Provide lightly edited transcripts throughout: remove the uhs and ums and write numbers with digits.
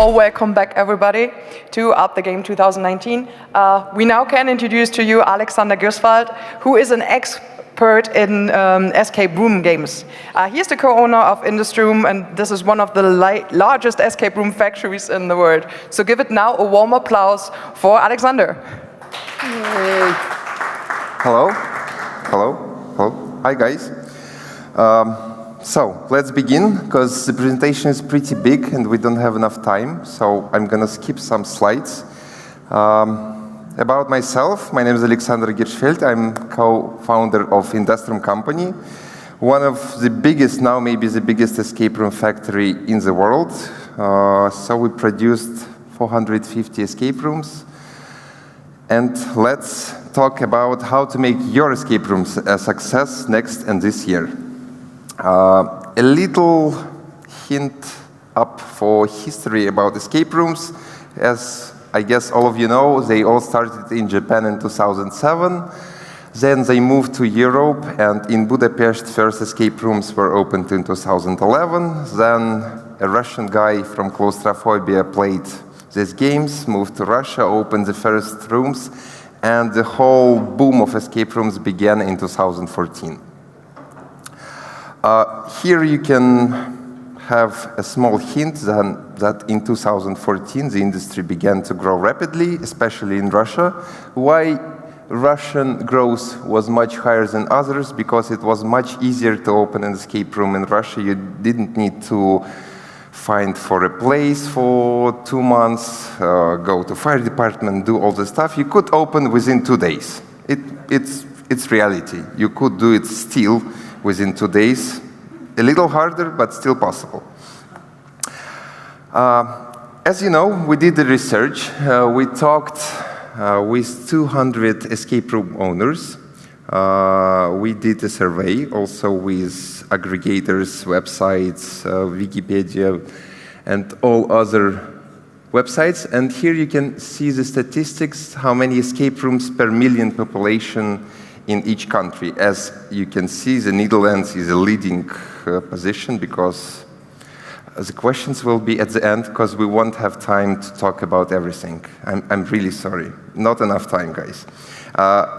Welcome back, everybody, to Up the Game 2019. We now can introduce to you Alexander Griswald, who is an expert in escape room games. He is the co-owner of Industrum, and this is one of the largest escape room factories in the world. So give it now a warm applause for Alexander. Hey. Hello. Hi, guys. So let's begin, because the presentation is pretty big and we don't have enough time, so I'm going to skip some slides. About myself, my name is Alexander Girschfeld. I'm co-founder of Industrum company, one of the biggest, now maybe the biggest escape room factory in the world. So we produced 450 escape rooms. And let's talk about how to make your escape rooms a success next and this year. A little hint up for history about escape rooms. As I guess all of you know, they all started in Japan in 2007. Then they moved to Europe, and in Budapest, first escape rooms were opened in 2011. Then a Russian guy from Claustrophobia played these games, moved to Russia, opened the first rooms, and the whole boom of escape rooms began in 2014. Here you can have a small hint that in 2014 the industry began to grow rapidly, especially in Russia. Why Russian growth was much higher than others? Because it was much easier to open an escape room in Russia. You didn't need to find for a place for 2 months, go to fire department, do all the stuff. You could open within 2 days. It's reality. You could do it still within 2 days. A little harder, but still possible. As you know, we did the research. We talked with 200 escape room owners. We did a survey also with aggregators, websites, Wikipedia, and all other websites. And here you can see the statistics, how many escape rooms per million population in each country. As you can see, the Netherlands is a leading position, because the questions will be at the end, because we won't have time to talk about everything. I'm really sorry. Not enough time, guys.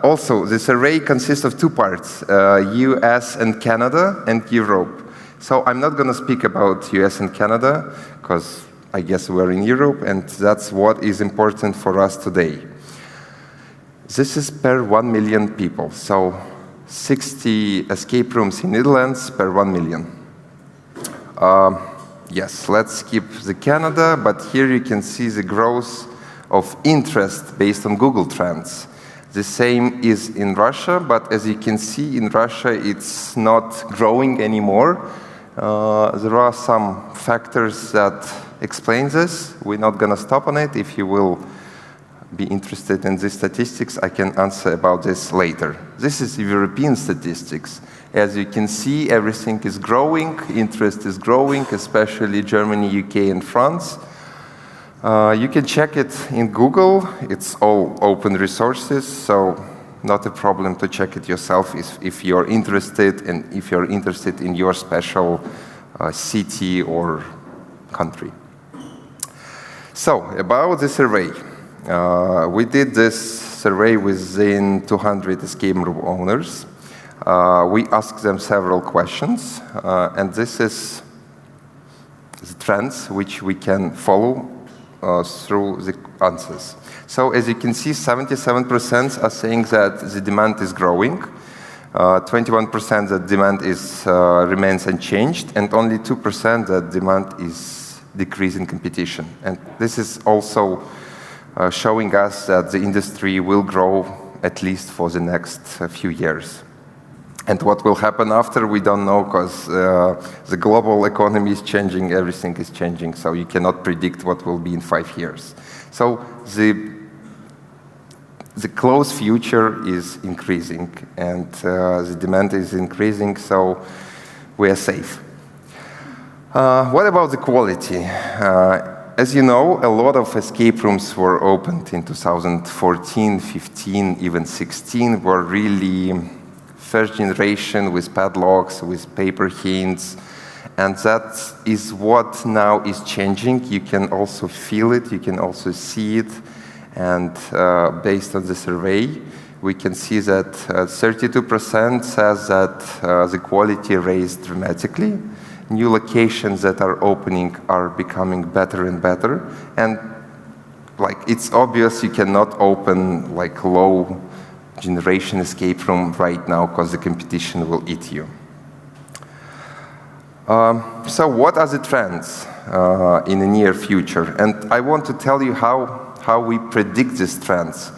Also, the survey consists of 2 parts, US and Canada and Europe. So I'm not going to speak about US and Canada, because I guess we're in Europe, and that's what is important for us today. This is per 1 million people, so 60 escape rooms in Netherlands per 1 million. Yes, let's skip the Canada, but here you can see the growth of interest based on Google Trends. The same is in Russia, but as you can see, in Russia it's not growing anymore. There are some factors that explain this. We're not going to stop on it. If you will be interested in these statistics, I can answer about this later. This is European statistics. As you can see, everything is growing, interest is growing, especially Germany, UK, and France. You can check it in Google. It's all open resources, so not a problem to check it yourself if you're interested, and if you're interested in your special city or country. So, about the survey. We did this survey within 200 escape room owners. We asked them several questions, and this is the trends which we can follow through the answers. So as you can see, 77% are saying that the demand is growing, 21% that demand remains unchanged, and only 2% that demand is decreasing competition. And this is also showing us that the industry will grow at least for the next few years. And what will happen after, we don't know, because the global economy is changing, everything is changing, so you cannot predict what will be in 5 years. So the close future is increasing, and the demand is increasing, so we are safe. What about the quality? As you know, a lot of escape rooms were opened in 2014, 15, even 16, were really first generation with padlocks, with paper hints, and that is what now is changing. You can also feel it, you can also see it, and based on the survey, we can see that 32% says that the quality raised dramatically. New locations that are opening are becoming better and better, and like it's obvious you cannot open like low generation escape room right now because the competition will eat you. So what are the trends in the near future? And I want to tell you how we predict these trends.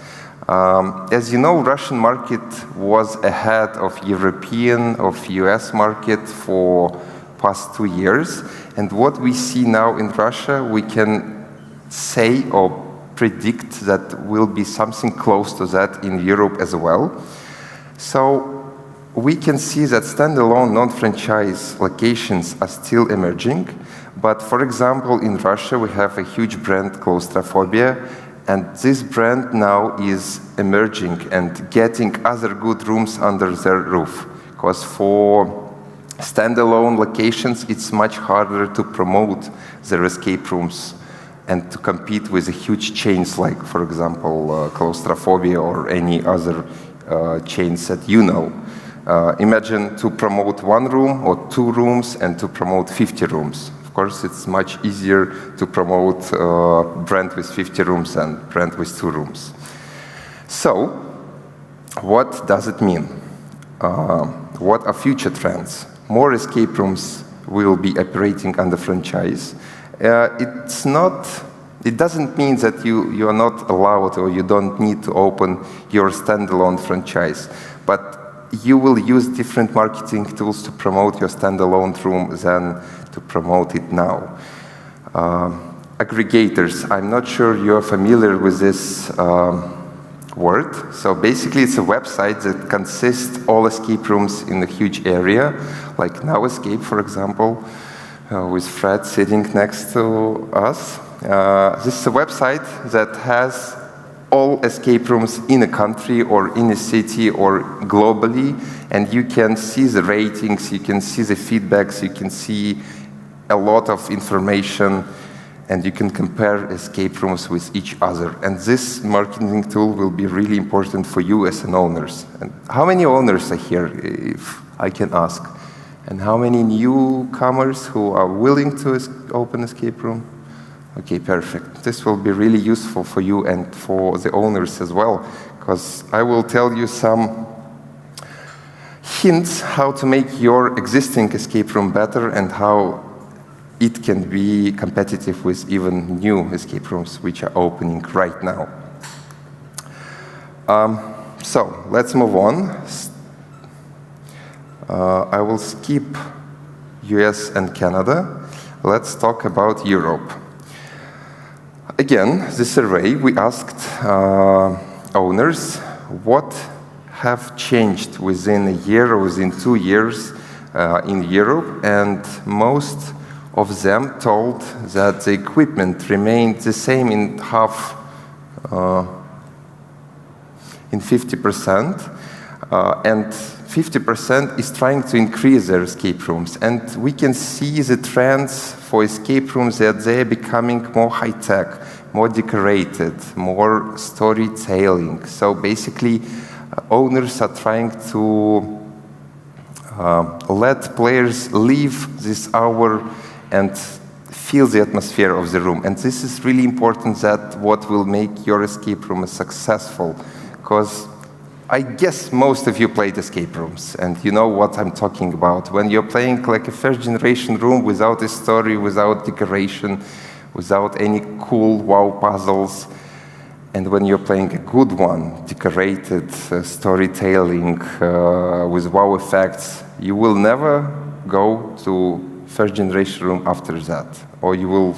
As you know, Russian market was ahead of European, of US market for past 2 years. And what we see now in Russia, we can say or predict that will be something close to that in Europe as well. So we can see that standalone non-franchise locations are still emerging. But for example, in Russia, we have a huge brand, Claustrophobia, and this brand now is emerging and getting other good rooms under their roof. Because for standalone locations, it's much harder to promote their escape rooms and to compete with the huge chains like, for example, Claustrophobia or any other chains that you know. Imagine to promote 1 room or 2 rooms and to promote 50 rooms. Of course, it's much easier to promote a brand with 50 rooms than brand with 2 rooms. So, what does it mean? What are future trends? More escape rooms will be operating under franchise. It doesn't mean that you are not allowed or you don't need to open your standalone franchise, but you will use different marketing tools to promote your standalone room than to promote it now. Aggregators, I'm not sure you're familiar with this word. So basically it's a website that consists all escape rooms in a huge area, like Now Escape, for example, with Fred sitting next to us. This is a website that has all escape rooms in a country or in a city or globally, and you can see the ratings, you can see the feedbacks, you can see a lot of information, and you can compare escape rooms with each other. And this marketing tool will be really important for you as an owners. And how many owners are here, if I can ask? And how many newcomers who are willing to open escape room? Okay, perfect. This will be really useful for you and for the owners as well, because I will tell you some hints how to make your existing escape room better and how it can be competitive with even new escape rooms which are opening right now. So let's move on. I will skip US and Canada. Let's talk about Europe. Again, the survey, we asked owners what have changed within a year or within 2 years in Europe, and most of them told that the equipment remained the same in 50%, and 50% is trying to increase their escape rooms. And we can see the trends for escape rooms that they're becoming more high-tech, more decorated, more storytelling. So basically, owners are trying to let players leave this hour and feel the atmosphere of the room. And this is really important, that what will make your escape room successful. Because I guess most of you played escape rooms, and you know what I'm talking about. When you're playing like a first-generation room without a story, without decoration, without any cool wow puzzles, and when you're playing a good one, decorated, storytelling, with wow effects, you will never go to first-generation room after that, or you will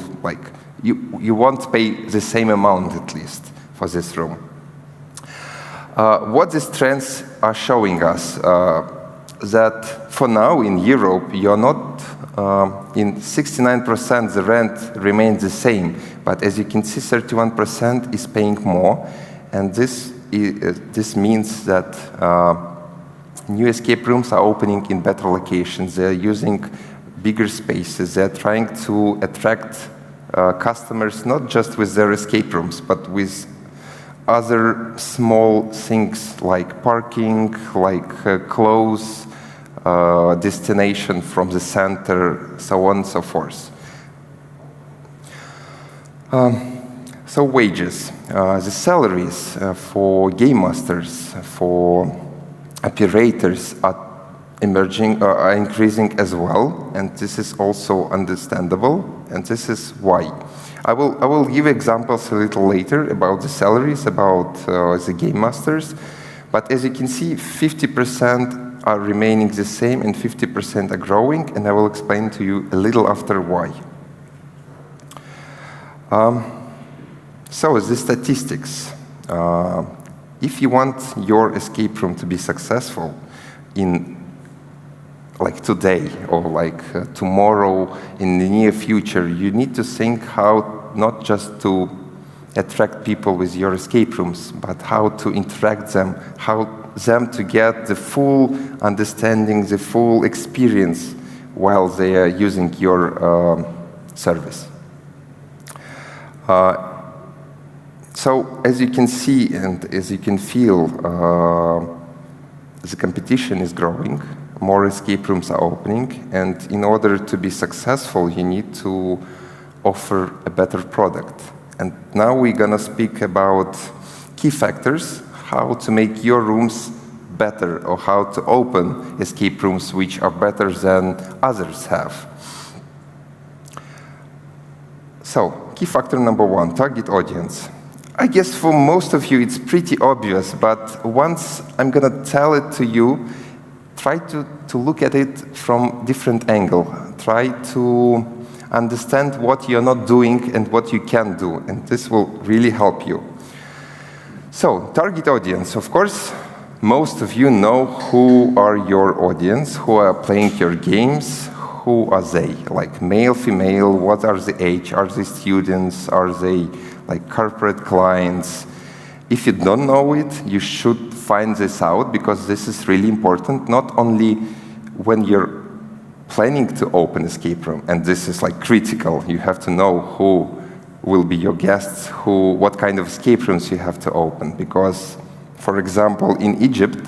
you won't pay the same amount at least for this room. What these trends are showing us, that for now in Europe, you're not in 69% the rent remains the same, but as you can see, 31% is paying more, and this means that new escape rooms are opening in better locations. They're using bigger spaces. They're trying to attract customers not just with their escape rooms, but with other small things like parking, like close destination from the center, so on and so forth. So wages, the salaries for game masters, for operators are increasing as well, and this is also understandable, and this is why. I will give examples a little later about the salaries, about the game masters, but as you can see, 50% are remaining the same and 50% are growing, and I will explain to you a little after why. So the statistics. If you want your escape room to be successful in like today or like tomorrow in the near future, you need to think how not just to attract people with your escape rooms, but how to interact them, how them to get the full understanding, the full experience while they are using your service. So as you can see and as you can feel, the competition is growing, more escape rooms are opening, and in order to be successful, you need to offer a better product. And now we're gonna speak about key factors, how to make your rooms better, or how to open escape rooms which are better than others have. So, key factor number one, target audience. I guess for most of you it's pretty obvious, but once I'm gonna tell it to you, try to look at it from different angle. Try to understand what you're not doing and what you can do, and this will really help you. So, target audience. Of course, most of you know who are your audience, who are playing your games, who are they? Like male, female, what are the age? Are they students? Are they like corporate clients? If you don't know it, you should find this out, because this is really important, not only when you're planning to open escape room, and this is like critical. You have to know who will be your guests, what kind of escape rooms you have to open, because, for example, in Egypt,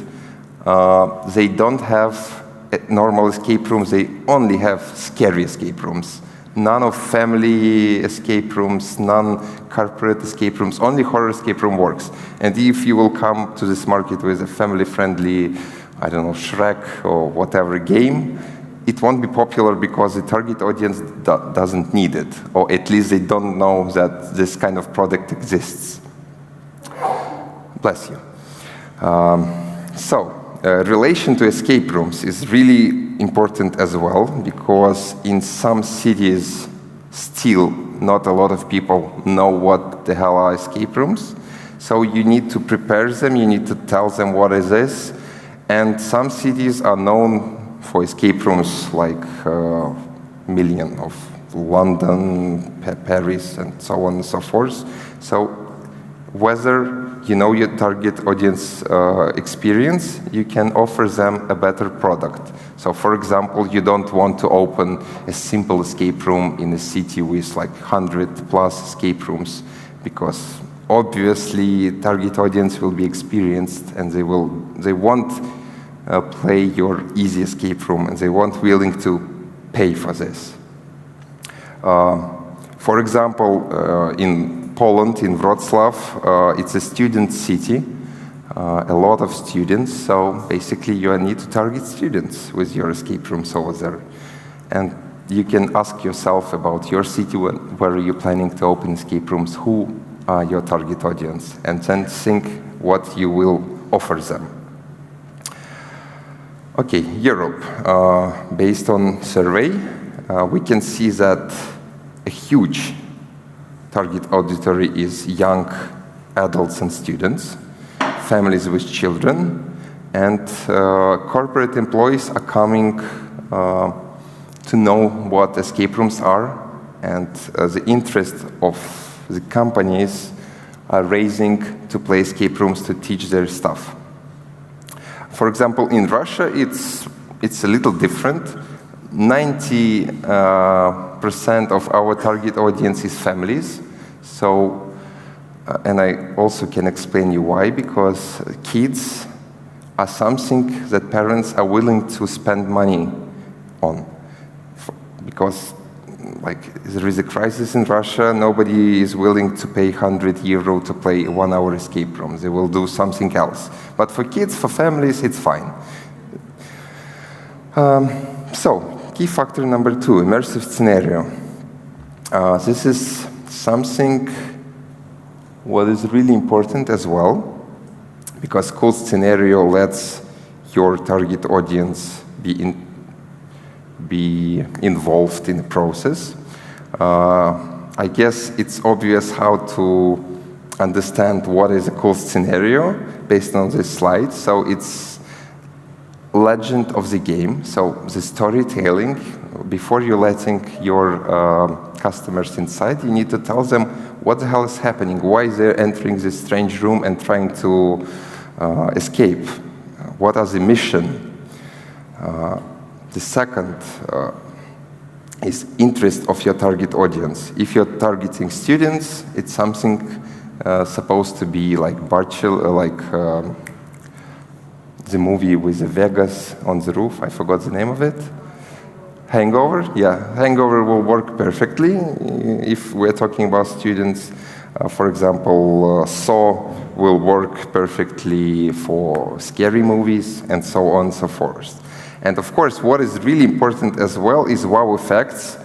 they don't have normal escape rooms, they only have scary escape rooms. None of family escape rooms, none corporate escape rooms, only horror escape room works. And if you will come to this market with a family-friendly, I don't know, Shrek or whatever game, it won't be popular because the target audience doesn't need it, or at least they don't know that this kind of product exists. Bless you. Relation to escape rooms is really important as well, because in some cities, still not a lot of people know what the hell are escape rooms. So you need to prepare them, you need to tell them what is this. And some cities are known for escape rooms like million of London, Paris, and so on and so forth. So whether you know your target audience experience, you can offer them a better product. So for example, you don't want to open a simple escape room in a city with like 100+ escape rooms, because obviously target audience will be experienced and they won't play your easy escape room, and they won't willing to pay for this. For example, in Poland, in Wrocław, it's a student city, a lot of students, so basically you need to target students with your escape rooms over there. And you can ask yourself about your city, where you're planning to open escape rooms, who are your target audience, and then think what you will offer them. Okay, Europe. Based on survey, we can see that a huge target auditory is young adults and students, families with children, and corporate employees are coming to know what escape rooms are, and the interest of the companies are raising to play escape rooms to teach their staff. For example, in Russia, it's a little different. 90% of our target audience is families. So, and I also can explain you why, because kids are something that parents are willing to spend money on. Because there is a crisis in Russia, nobody is willing to pay €100 to play a 1-hour escape room. They will do something else. But for kids, for families, it's fine. So, key factor number 2, immersive scenario. This is something what is really important as well, because cool scenario lets your target audience be involved in the process. I guess it's obvious how to understand what is a cool scenario based on this slide. So it's legend of the game. So the storytelling, before you're letting your customers inside, you need to tell them what the hell is happening, why they're entering this strange room and trying to escape. What are the mission? The second is interest of your target audience. If you're targeting students, it's something supposed to be like the movie with the Vegas on the roof. I forgot the name of it. Hangover? Yeah, Hangover will work perfectly if we're talking about students. For example, Saw will work perfectly for scary movies, and so on and so forth. And of course, what is really important as well is wow effects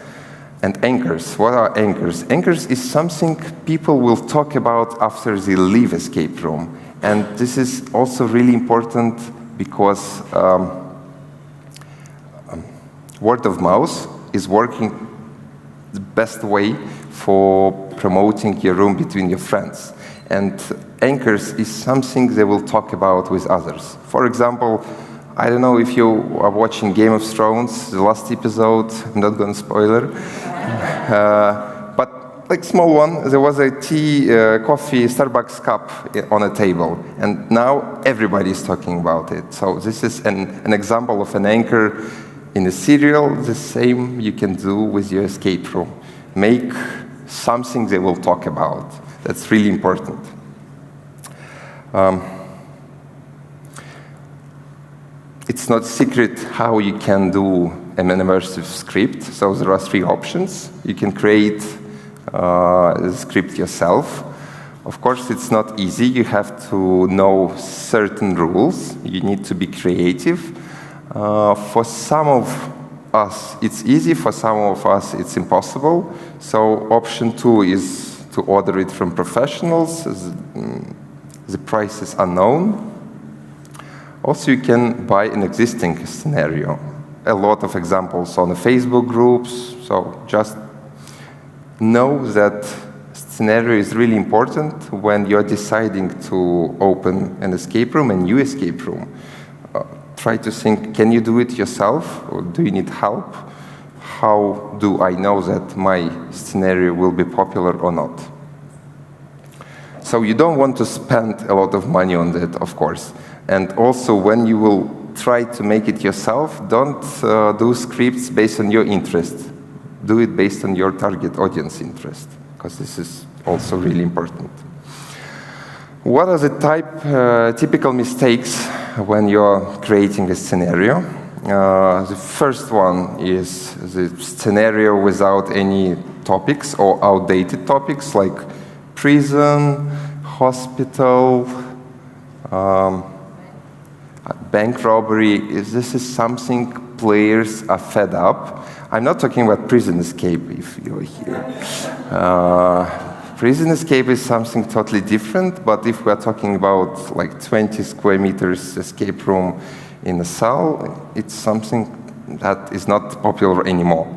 and anchors. What are anchors? Anchors is something people will talk about after they leave escape room. And this is also really important because word of mouth is working the best way for promoting your room between your friends. And anchors is something they will talk about with others. For example, I don't know if you are watching Game of Thrones, the last episode, I'm not going to spoiler. But like small one, there was a coffee, Starbucks cup on a table. And now everybody is talking about it. So this is an example of an anchor in a serial. The same you can do with your escape room. Make something they will talk about. That's really important. It's not secret how you can do an immersive script. So there are 3 options. You can create the script yourself. Of course, it's not easy. You have to know certain rules. You need to be creative. For some of us, it's easy. For some of us, it's impossible. So option 2 is to order it from professionals. The price is unknown. Also, you can buy an existing scenario. A lot of examples on the Facebook groups. So just know that scenario is really important when you're deciding to open an escape room, a new escape room. Try to think, can you do it yourself, or do you need help? How do I know that my scenario will be popular or not? So you don't want to spend a lot of money on that, of course. And also, when you will try to make it yourself, don't do scripts based on your interest. Do it based on your target audience interest, because this is also really important. What are the typical mistakes when you're creating a scenario? The first one is the scenario without any topics or outdated topics like prison, hospital, bank robbery. This is something players are fed up. I'm not talking about prison escape, if you're here. Prison escape is something totally different, but if we're talking about like 20 square meters escape room in a cell, it's something that is not popular anymore.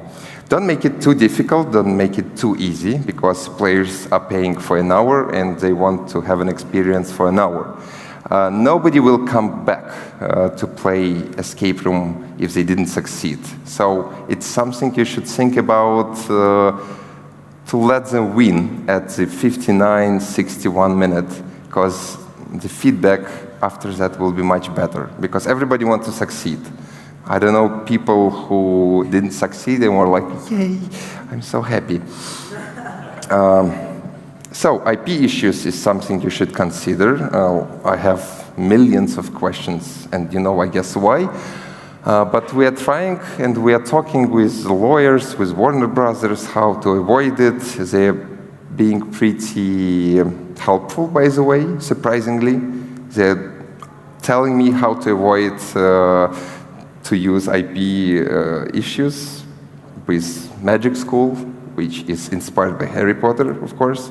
Don't make it too difficult, don't make it too easy, because players are paying for an hour and they want to have an experience for an hour. nobody will come back to play escape room if they didn't succeed. So it's something you should think about to let them win at the 59, 61 minute, because the feedback after that will be much better, because everybody wants to succeed. I don't know people who didn't succeed and were like, yay, I'm so happy. So IP issues is something you should consider. I have millions of questions, and I guess why. But we are trying, and we are talking with lawyers, with Warner Brothers, how to avoid it. They're being pretty helpful, by the way, surprisingly. They're telling me how to avoid to use IP issues with Magic School, which is inspired by Harry Potter, of course.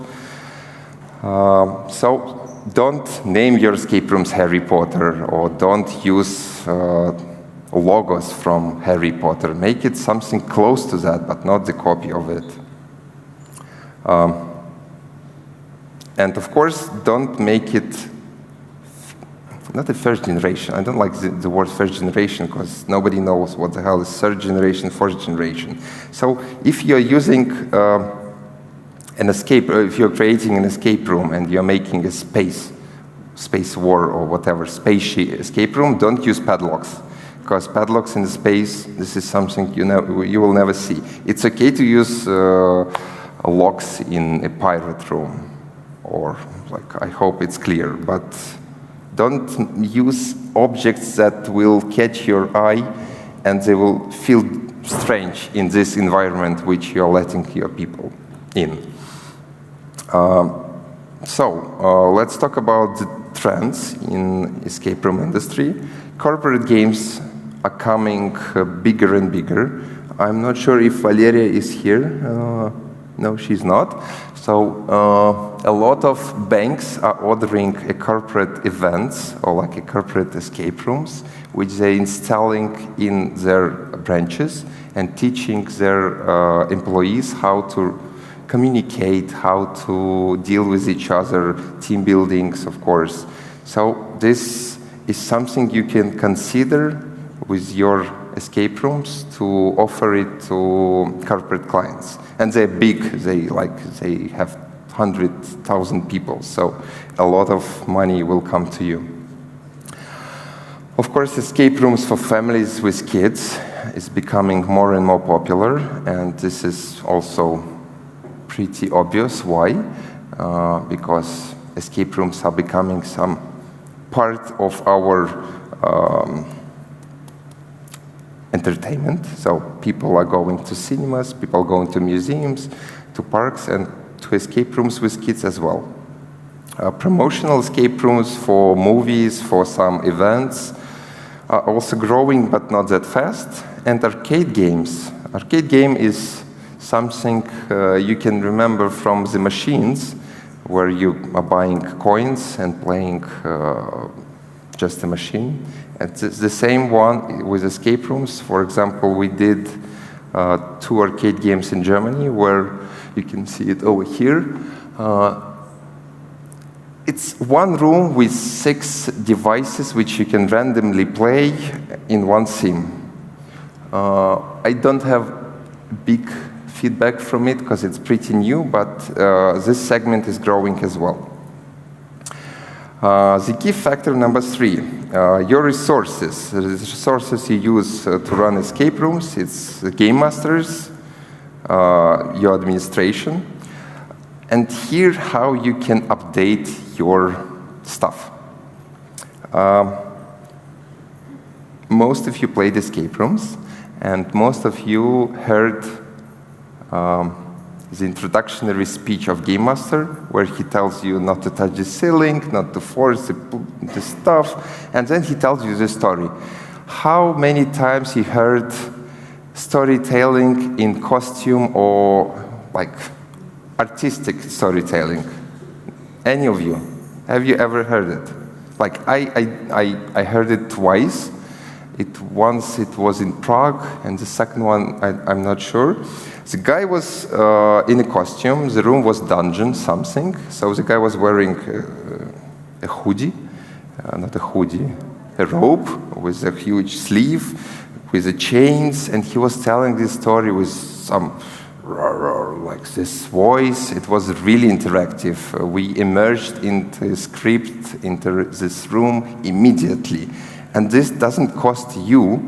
So don't name your escape rooms Harry Potter, or don't use logos from Harry Potter. Make it something close to that, but not the copy of it. And of course, don't make it not a first generation. I don't like the word first generation, because nobody knows what the hell is third generation, fourth generation. So if you're using an escape, or if you're creating an escape room and you're making a space war or whatever, spacey escape room, don't use padlocks. Because padlocks in the space, this is something you will never see. It's okay to use locks in a pirate room, or I hope it's clear, but don't use objects that will catch your eye and they will feel strange in this environment which you're letting your people in. So let's talk about the trends in escape room industry. Corporate games are coming bigger and bigger. I'm not sure if Valeria is here. No, she's not. So a lot of banks are ordering a corporate events, or like a corporate escape rooms, which they're installing in their branches and teaching their employees how to communicate, how to deal with each other, team buildings, of course. So this is something you can consider with your escape rooms to offer it to corporate clients. And they're big, they have 100,000 people, so a lot of money will come to you. Of course, escape rooms for families with kids is becoming more and more popular, and this is also pretty obvious. Why? Because escape rooms are becoming some part of our entertainment. So people are going to cinemas, people are going to museums, to parks, and to escape rooms with kids as well. Promotional escape rooms for movies, for some events, are also growing, but not that fast. And arcade games. Arcade game is something you can remember from the machines, where you are buying coins and playing just a machine. It's the same one with escape rooms. For example, we did 2 arcade games in Germany, where you can see it over here. It's one room with 6 devices which you can randomly play in one sim. I don't have big feedback from it because it's pretty new, but this segment is growing as well. The key factor number 3, your resources. The resources you use to run escape rooms, it's the game masters, your administration, and here how you can update your stuff. Most of you played escape rooms, and most of you heard the introductory speech of Game Master, where he tells you not to touch the ceiling, not to force the stuff, and then he tells you the story. How many times he heard storytelling in costume or like artistic storytelling? Any of you? Have you ever heard it? Like I heard it twice. Once it was in Prague, and the second one I'm not sure. The guy was in a costume. The room was dungeon something. So the guy was wearing a hoodie, not a hoodie, a robe with a huge sleeve, with the chains, and he was telling this story with some like this voice. It was really interactive. We emerged into the script, into this room immediately. And this doesn't cost you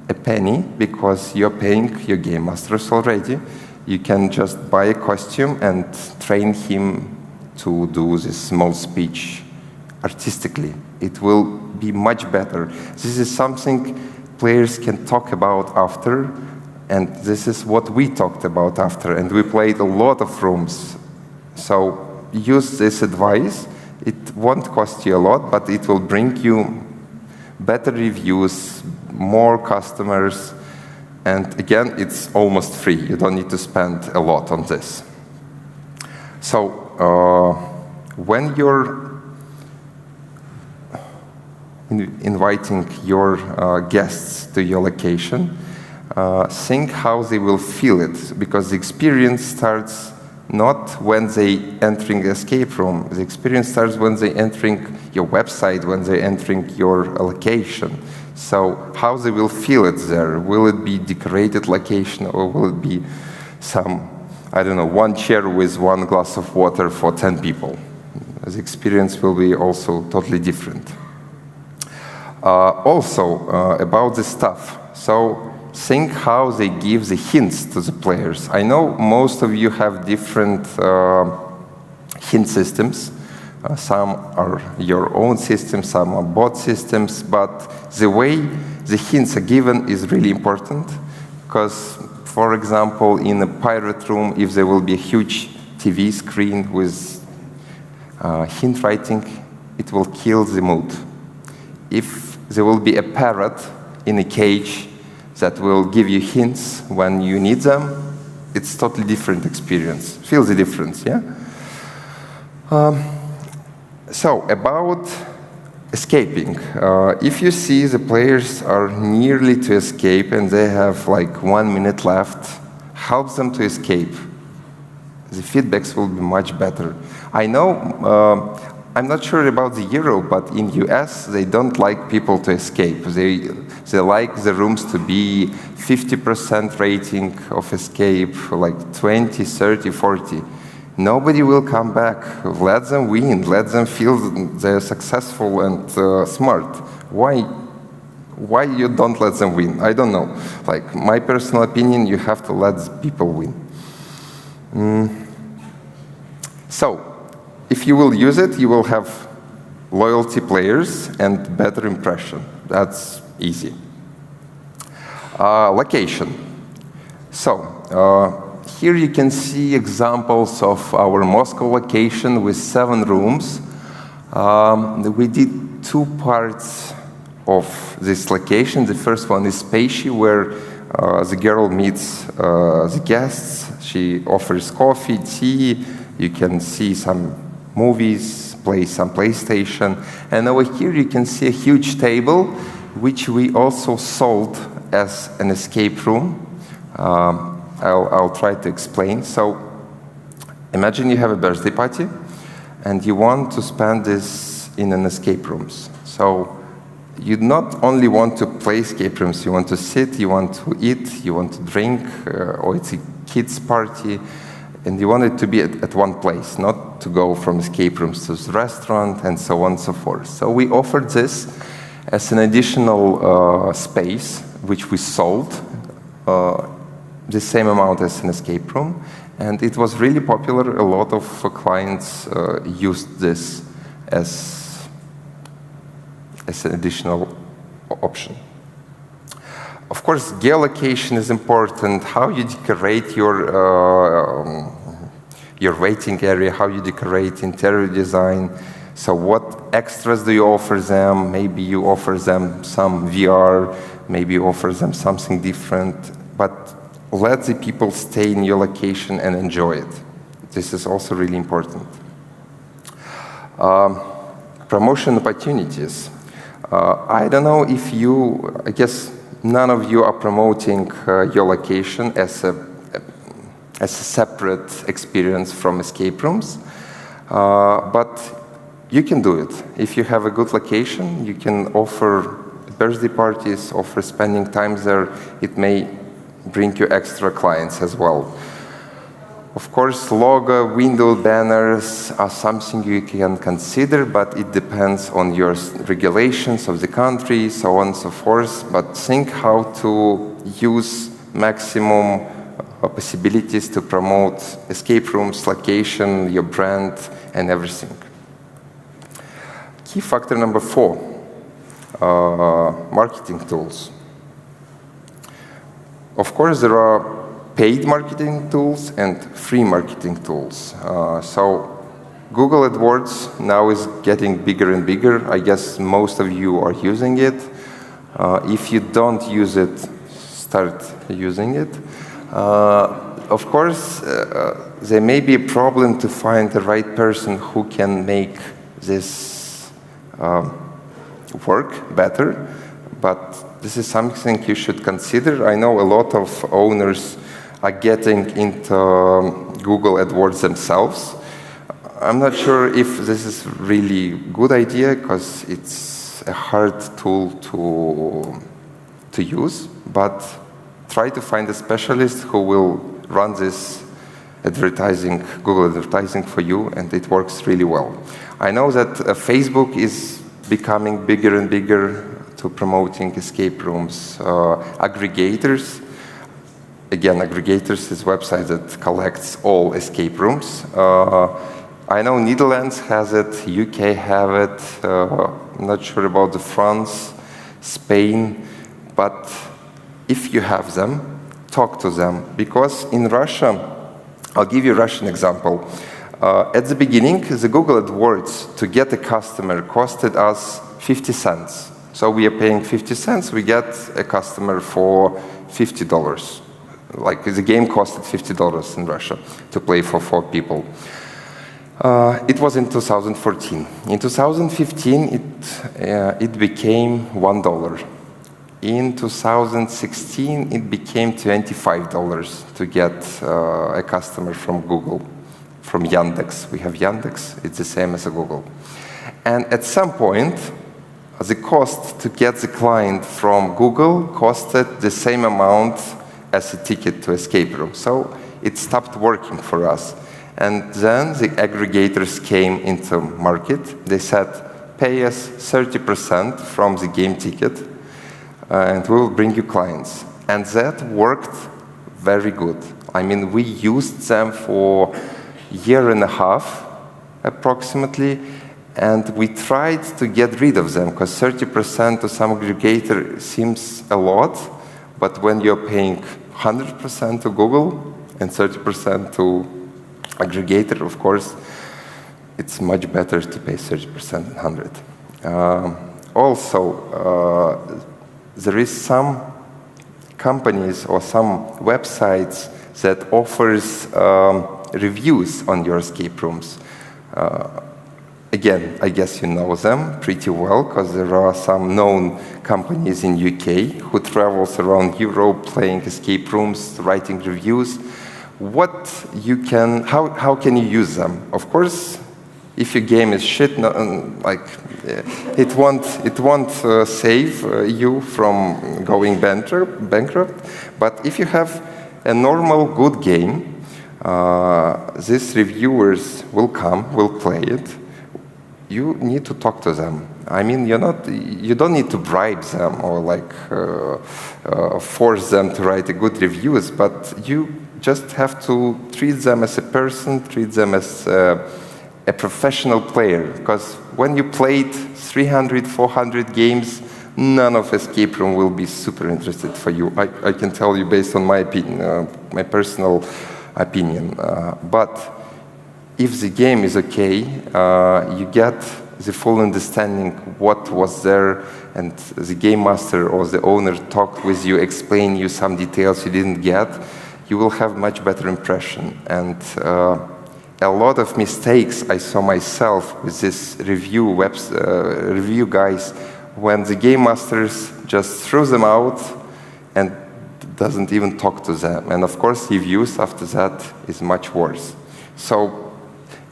a penny because you're paying your game masters already. You can just buy a costume and train him to do this small speech artistically. It will be much better. This is something players can talk about after, and this is what we talked about after, and we played a lot of rooms. So use this advice. It won't cost you a lot, but it will bring you better reviews, more customers, and again, it's almost free. You don't need to spend a lot on this. So when you're inviting your guests to your location, think how they will feel it, because the experience starts not when they entering the escape room. The experience starts when they entering your website, when they entering your location. So how they will feel it there. Will it be decorated location, or will it be some, I don't know, one chair with one glass of water for 10 people? The experience will be also totally different. About the stuff. So think how they give the hints to the players. I know most of you have different hint systems. Some are your own systems, some are bot systems, but the way the hints are given is really important, because, for example, in a pirate room, if there will be a huge TV screen with hint writing, it will kill the mood. If there will be a parrot in a cage that will give you hints when you need them, it's totally different experience. Feel the difference, yeah? So, about escaping. If you see the players are nearly to escape and they have like 1 minute left, help them to escape. The feedbacks will be much better. I know, I'm not sure about the Euro, but in US, they don't like people to escape. They like the rooms to be 50% rating of escape, like 20, 30, 40. Nobody will come back. Let them win. Let them feel they're successful and smart. Why you don't let them win? I don't know. Like, my personal opinion, you have to let people win. So, if you will use it, you will have loyalty players and better impression. That's easy. Location. So, here you can see examples of our Moscow location with 7 rooms. We did 2 parts of this location. The first one is Spacey, where the girl meets the guests. She offers coffee, tea. You can see some movies, play some PlayStation. And over here you can see a huge table, which we also sold as an escape room. I'll try to explain. So imagine you have a birthday party and you want to spend this in an escape room. So you not only want to play escape rooms, you want to sit, you want to eat, you want to drink, or it's a kids party, and you want it to be at one place, not to go from escape rooms to the restaurant and so on and so forth. So we offered this as an additional space, which we sold the same amount as an escape room, and it was really popular. A lot of clients used this as an additional option. Of course, geolocation is important. How you decorate your waiting area, how you decorate interior design. So what extras do you offer them? Maybe you offer them some VR, maybe you offer them something different, but let the people stay in your location and enjoy it. This is also really important. Promotion opportunities. I don't know if you, I guess none of you are promoting your location as a separate experience from escape rooms, but you can do it. If you have a good location, you can offer birthday parties, offer spending time there. It may bring you extra clients as well. Of course, logo, window banners are something you can consider, but it depends on your regulations of the country, so on and so forth. But think how to use maximum possibilities to promote escape rooms, location, your brand, and everything. Key factor number 4, marketing tools. Of course, there are paid marketing tools and free marketing tools. So Google AdWords now is getting bigger and bigger. I guess most of you are using it. If you don't use it, start using it. Of course, there may be a problem to find the right person who can make this work better, but this is something you should consider. I know a lot of owners are getting into Google AdWords themselves. I'm not sure if this is really good idea because it's a hard tool to use, but try to find a specialist who will run this advertising, Google advertising for you, and it works really well. I know that Facebook is becoming bigger and bigger to promoting escape rooms. Aggregators, again, aggregators is a website that collects all escape rooms. I know Netherlands has it, UK have it, I'm not sure about the France, Spain, but if you have them, talk to them. Because in Russia, I'll give you a Russian example. At the beginning, the Google AdWords to get a customer costed us 50 cents. So we are paying 50 cents, we get a customer for $50. Like the game costed $50 in Russia to play for 4 people. It was in 2014. In 2015, it became $1. In 2016, it became $25 to get a customer from Google, from Yandex. We have Yandex, it's the same as a Google. And at some point, the cost to get the client from Google costed the same amount as a ticket to escape room. So it stopped working for us. And then the aggregators came into market. They said, pay us 30% from the game ticket, and we will bring you clients. And that worked very good. I mean, we used them for a year and a half, approximately, and we tried to get rid of them, because 30% to some aggregator seems a lot, but when you're paying 100% to Google and 30% to aggregator, of course, it's much better to pay 30% than 100. Also, there is some companies or some websites that offers reviews on your escape rooms. Again, I guess you know them pretty well, because there are some known companies in UK who travels around Europe playing escape rooms, writing reviews. How can you use them? Of course, if your game is shit, it won't save you from going bankrupt. But if you have a normal, good game, these reviewers will come, will play it. You need to talk to them. I mean, you don't need to bribe them or force them to write good reviews, but you just have to treat them as a person, treat them as a professional player. Because when you played 300, 400 games, none of escape room will be super interested for you. I can tell you based on my opinion, my personal opinion. But if the game is okay, you get the full understanding what was there, and the game master or the owner talked with you, explained you some details you didn't get, you will have much better impression. And a lot of mistakes I saw myself with this review guys, when the game masters just threw them out and doesn't even talk to them. And of course, reviews after that is much worse. So,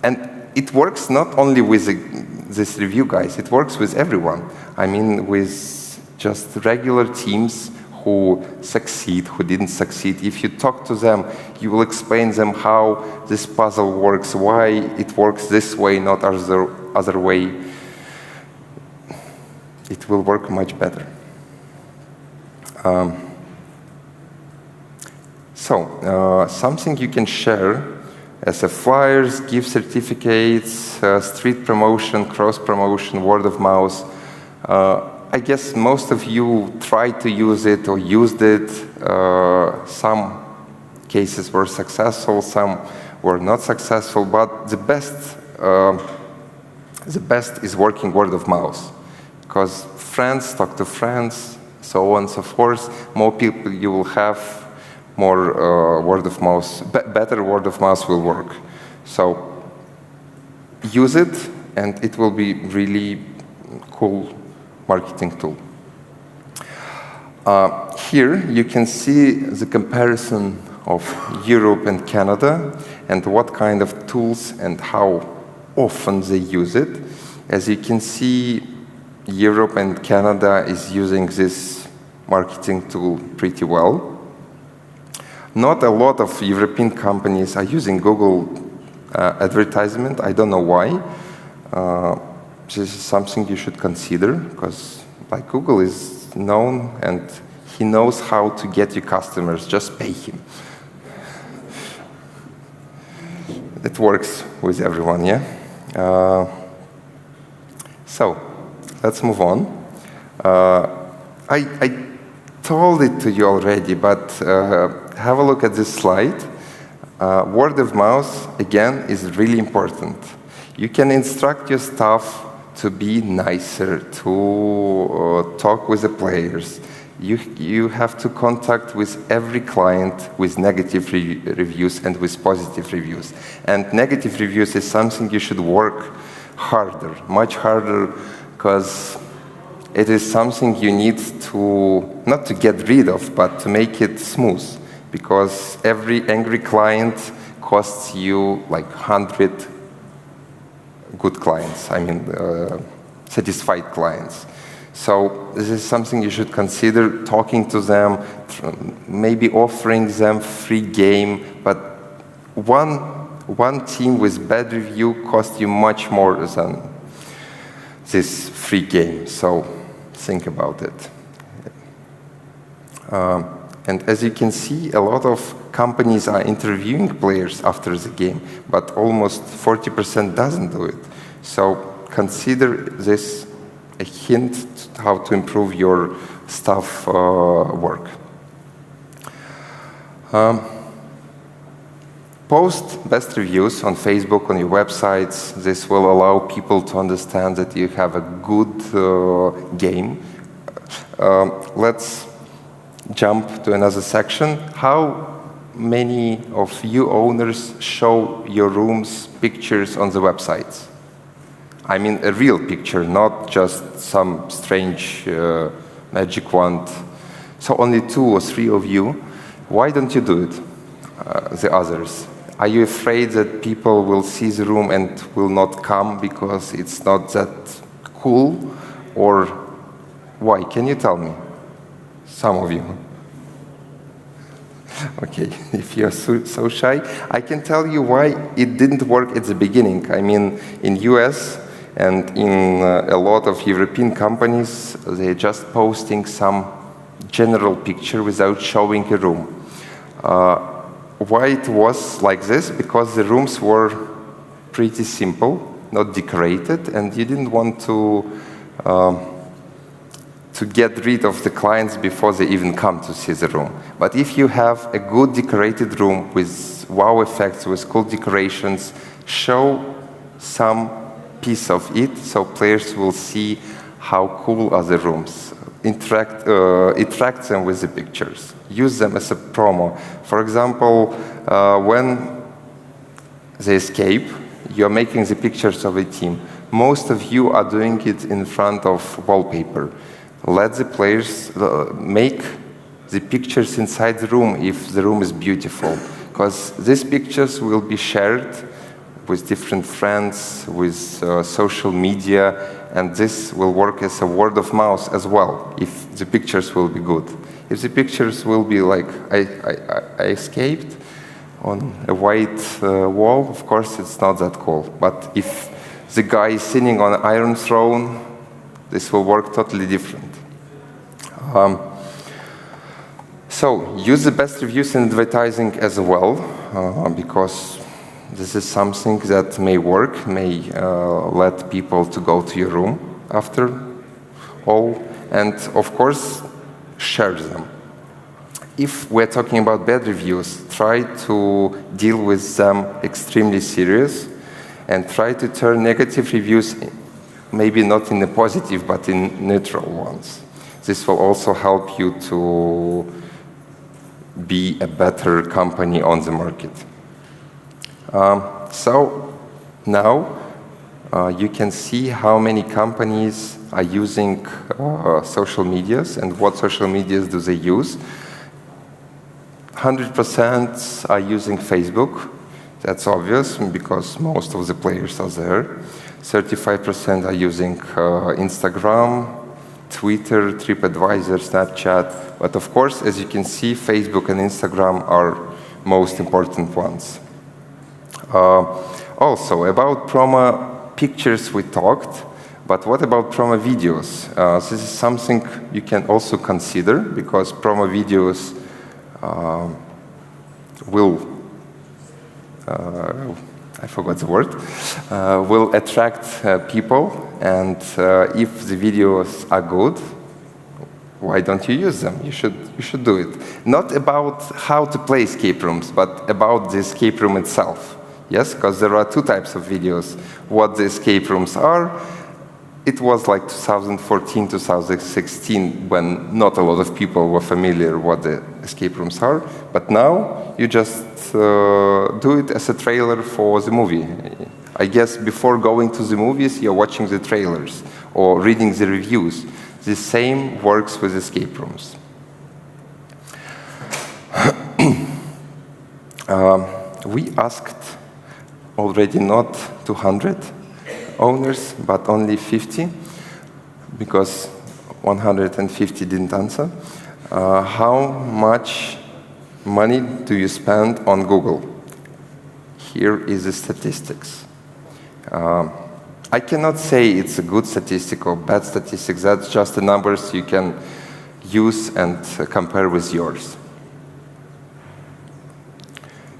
and it works not only with the these review guys. It works with everyone. I mean, with just regular teams who succeed, who didn't succeed. If you talk to them, you will explain them how this puzzle works, why it works this way, not other way. It will work much better. Something you can share as a flyers, gift certificates, street promotion, cross promotion, word of mouth. I guess most of you tried to use it or used it. Some cases were successful, some were not successful, but the best is working word of mouth, because friends talk to friends, so on and so forth. More people you will have, more word of mouth, better word of mouth will work. So use it, and it will be really cool marketing tool. Here you can see the comparison of Europe and Canada and what kind of tools and how often they use it. As you can see, Europe and Canada is using this marketing tool pretty well. Not a lot of European companies are using Google advertisement. I don't know why. This is something you should consider, because like Google is known and he knows how to get you customers. Just pay him. It works with everyone, yeah? So let's move on. I told it to you already, but have a look at this slide. Word of mouth, again, is really important. You can instruct your staff to be nicer, to talk with the players. You have to contact with every client with negative reviews and with positive reviews. And negative reviews is something you should work harder, much harder, because it is something you need to, not to get rid of, but to make it smooth. Because every angry client costs you like 100 good clients, I mean, satisfied clients. So this is something you should consider, talking to them, maybe offering them free game, but one team with bad review costs you much more than this free game, so think about it. And as you can see, a lot of companies are interviewing players after the game, but almost 40% doesn't do it. So consider this a hint how to improve your staff work. Post best reviews on Facebook, on your websites. This will allow people to understand that you have a good game. Let's jump to another section. How many of you owners show your rooms pictures on the websites? I mean a real picture, not just some strange magic wand. So only 2 or 3 of you. Why don't you do it, the others? Are you afraid that people will see the room and will not come because it's not that cool? Or why? Can you tell me? Some of you. Okay, if you're so shy, I can tell you why it didn't work at the beginning. I mean, in US and in a lot of European companies, they're just posting some general picture without showing a room. Why it was like this? Because the rooms were pretty simple, not decorated, and you didn't want to get rid of the clients before they even come to see the room. But if you have a good decorated room with wow effects, with cool decorations, show some piece of it so players will see how cool are the rooms. Interact them with the pictures. Use them as a promo. For example, when they escape, you're making the pictures of a team. Most of you are doing it in front of wallpaper. Let the players make the pictures inside the room if the room is beautiful, because these pictures will be shared with different friends, with social media, and this will work as a word of mouth as well, if the pictures will be good. If the pictures will be like, I escaped on a white wall, of course it's not that cool. But if the guy is sitting on an iron throne, this will work totally different. So use the best reviews in advertising as well, because this is something that may work, may let people to go to your room after all, and of course, share them. If we're talking about bad reviews, try to deal with them extremely serious and try to turn negative reviews maybe not in the positive, but in neutral ones. This will also help you to be a better company on the market. So now you can see how many companies are using social medias and what social medias do they use. 100% are using Facebook. That's obvious because most of the players are there. 35% are using Instagram, Twitter, TripAdvisor, Snapchat. But of course, as you can see, Facebook and Instagram are most important ones. Also, about promo pictures we talked, but what about promo videos? This is something you can also consider because promo videos will, I forgot the word, will attract people, and if the videos are good, why don't you use them? You should do it. Not about how to play escape rooms, but about the escape room itself. Yes, because there are two types of videos. What the escape rooms are. It was like 2014, 2016, when not a lot of people were familiar what the escape rooms are. But now you just do it as a trailer for the movie. I guess before going to the movies, you're watching the trailers or reading the reviews. The same works with escape rooms. We asked already not 200 owners, but only 50, because 150 didn't answer. How much money do you spend on Google? Here is the statistics. I cannot say it's a good statistic or bad statistics. That's just the numbers you can use and compare with yours.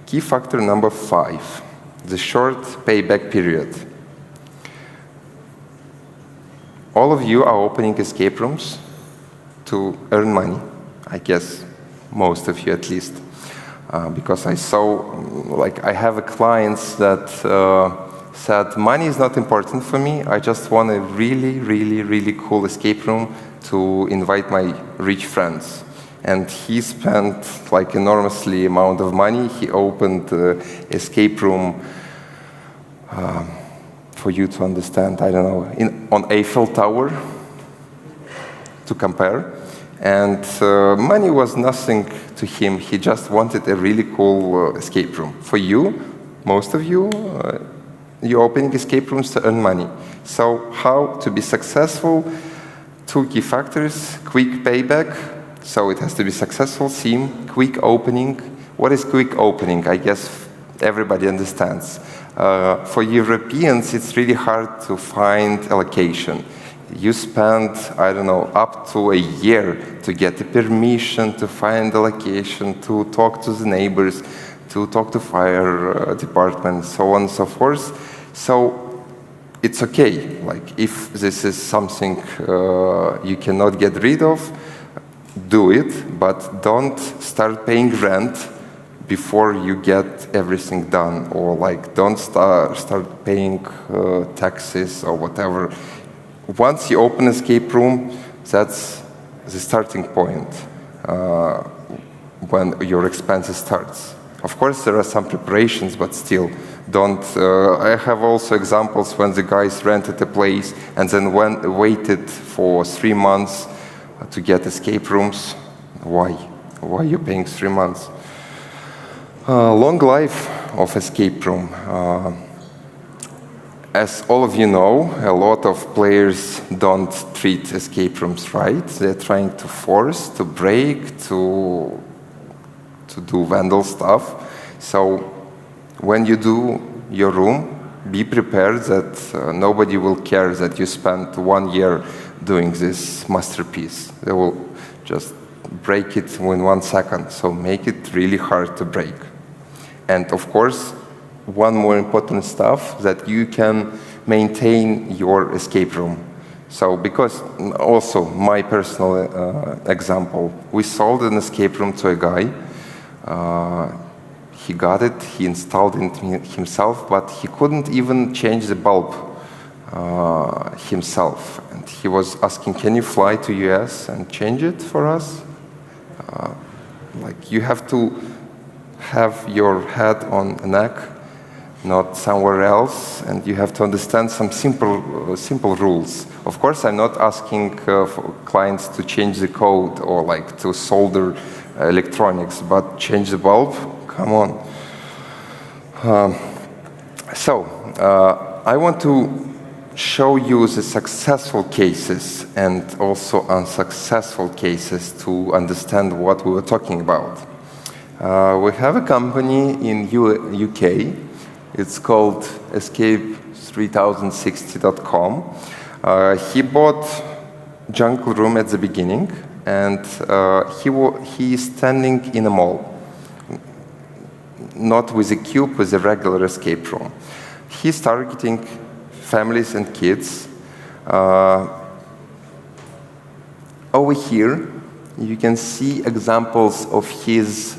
Key factor number 5, the short payback period. All of you are opening escape rooms to earn money. I guess most of you at least. Because I saw, like I have clients that said, money is not important for me. I just want a really, really, really cool escape room to invite my rich friends. And he spent like enormously amount of money. He opened escape room, for you to understand, I don't know, on Eiffel Tower, to compare. And money was nothing to him. He just wanted a really cool escape room. For you, most of you, you're opening escape rooms to earn money. So how to be successful? 2 key factors: quick payback, so it has to be successful theme, quick opening. What is quick opening? I guess everybody understands. For Europeans, it's really hard to find a location. You spend, I don't know, up to a year to get the permission to find the location, to talk to the neighbors, to talk to fire department, so on and so forth. So it's okay. Like if this is something you cannot get rid of, do it, but don't start paying rent before you get everything done, or like don't start paying taxes or whatever. Once you open escape room, that's the starting point when your expenses starts. Of course, there are some preparations, but still, don't. I have also examples when the guys rented a place and then waited for 3 months to get escape rooms. Why? Why are you paying 3 months? Long life of escape room. As all of you know, a lot of players don't treat escape rooms right. They're trying to force, to break, to do vandal stuff. So when you do your room, be prepared that nobody will care that you spent 1 year doing this masterpiece. They will just break it in 1 second. So make it really hard to break. And of course, one more important stuff, that you can maintain your escape room. So because also my personal example, we sold an escape room to a guy. He got it, he installed it himself, but he couldn't even change the bulb himself. And he was asking, can you fly to US and change it for us? Like, you have to have your head on a neck, not somewhere else, and you have to understand some simple rules. Of course, I'm not asking for clients to change the code or like to solder electronics, but change the bulb, come on. I want to show you the successful cases and also unsuccessful cases to understand what we were talking about. We have a company in UK. It's called escape3060.com. He bought Jungle Room at the beginning, and he is standing in a mall, not with a cube, with a regular escape room. He's targeting families and kids. Over here, you can see examples of his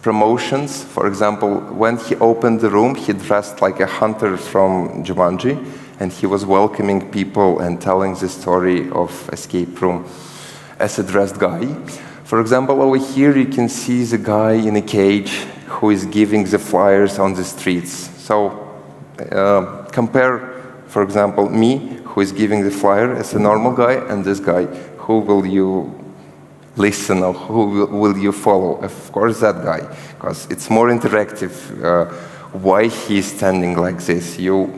promotions. For example, when he opened the room, he dressed like a hunter from Jumanji, and he was welcoming people and telling the story of escape room as a dressed guy. For example, over here you can see the guy in a cage who is giving the flyers on the streets. So compare, for example, me, who is giving the flyer as a normal guy, and this guy. Who will you listen or who will you follow? Of course, that guy, because it's more interactive. Why he's standing like this? You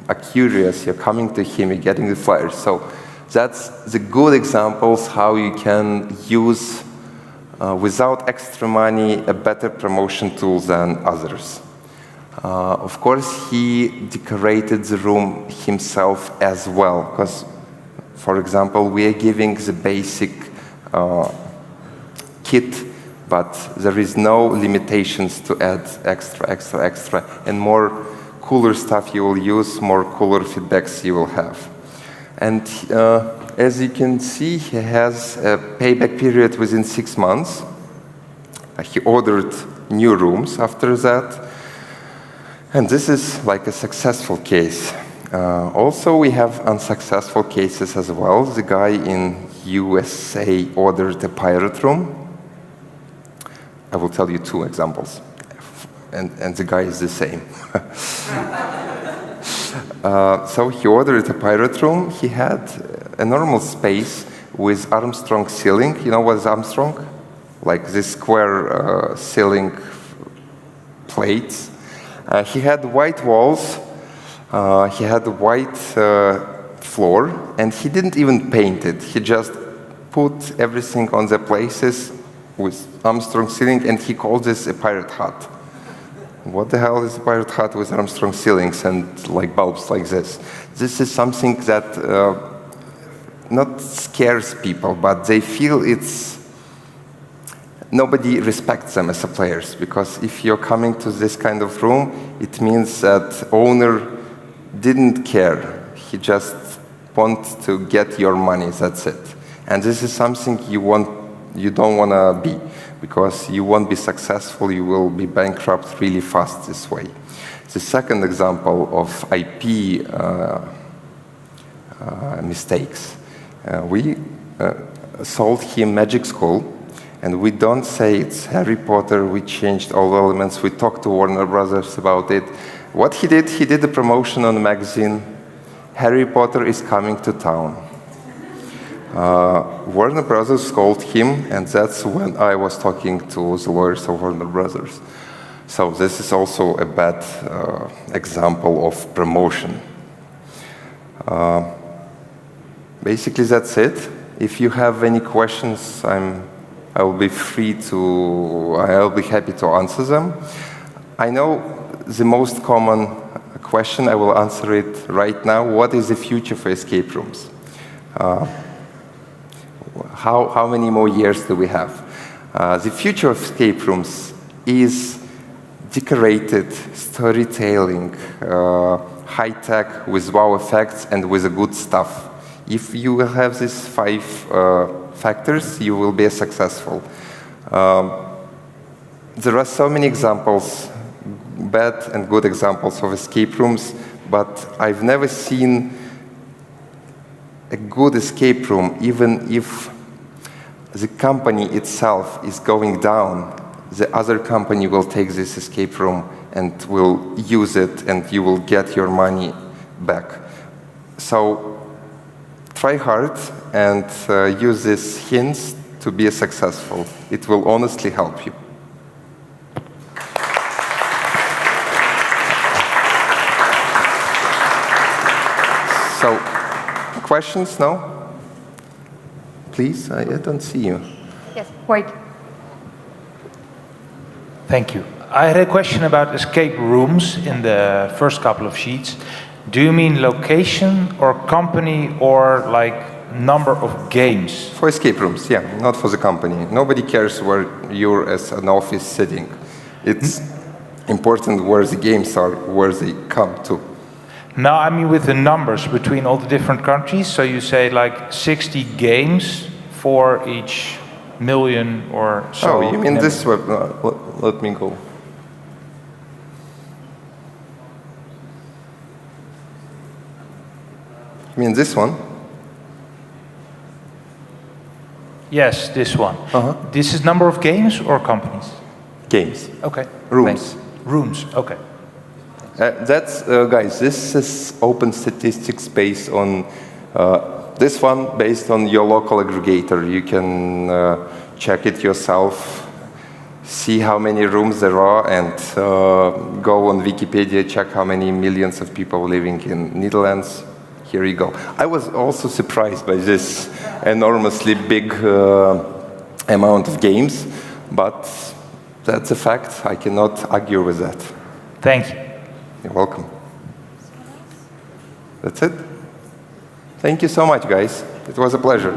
are curious, you're coming to him, you're getting the flyers. So that's the good examples how you can use, without extra money, a better promotion tool than others. Of course, he decorated the room himself as well, because, for example, we are giving the basic kit, but there is no limitations to add extra, and more cooler stuff you will use, more cooler feedbacks you will have. And as you can see, he has a payback period within 6 months. He ordered new rooms after that. And this is like a successful case. Also, we have unsuccessful cases as well. The guy in USA ordered a pirate room. I will tell you 2 examples. And the guy is the same. So he ordered a pirate room. He had a normal space with Armstrong ceiling. You know what is Armstrong? Like this square ceiling plates. He had white walls. He had a white floor, and he didn't even paint it. He just put everything on the places with Armstrong ceiling, and he called this a pirate hut. What the hell is a pirate hut with Armstrong ceilings and like bulbs like this? This is something that not scares people, but they feel nobody respects them as players, because if you're coming to this kind of room, it means that owner didn't care. He just wants to get your money, that's it. And this is something you don't want to be, because you won't be successful, you will be bankrupt really fast this way. The second example of IP mistakes. We sold him Magic School, and we don't say it's Harry Potter, we changed all the elements, we talked to Warner Brothers about it. What he did a promotion on the magazine, Harry Potter is coming to town. Warner Brothers called him, and that's when I was talking to the lawyers of Warner Brothers. So this is also a bad example of promotion. Basically, that's it. If you have any questions, I'll be happy to answer them. I know the most common question, I will answer it right now. What is the future for escape rooms? How many more years do we have? The future of escape rooms is decorated storytelling, high-tech with wow effects and with the good stuff. If you will have these 5 factors, you will be successful. There are so many examples, bad and good examples of escape rooms, but I've never seen a good escape room, even if the company itself is going down, the other company will take this escape room and will use it, and you will get your money back. So try hard and use these hints to be successful. It will honestly help you. So, questions now? Please, I don't see you. Yes, wait. Thank you. I had a question about escape rooms in the first couple of sheets. Do you mean location or company or like number of games? For escape rooms, yeah, not for the company. Nobody cares where you're as an office sitting. It's important where the games are, where they come to. No, I mean with the numbers between all the different countries. So you say like 60 games for each million or so. Oh, you mean this web? Let me go. You mean this one? Yes, this one. Uh-huh. This is number of games or companies? Games. Okay. Rooms. Thanks. Rooms, okay. Guys, this is open statistics based on, this one based on your local aggregator. You can check it yourself, see how many rooms there are, and go on Wikipedia, check how many millions of people living in Netherlands. Here you go. I was also surprised by this enormously big amount of games, but that's a fact. I cannot argue with that. Thank you. You're welcome. That's it. Thank you so much, guys. It was a pleasure.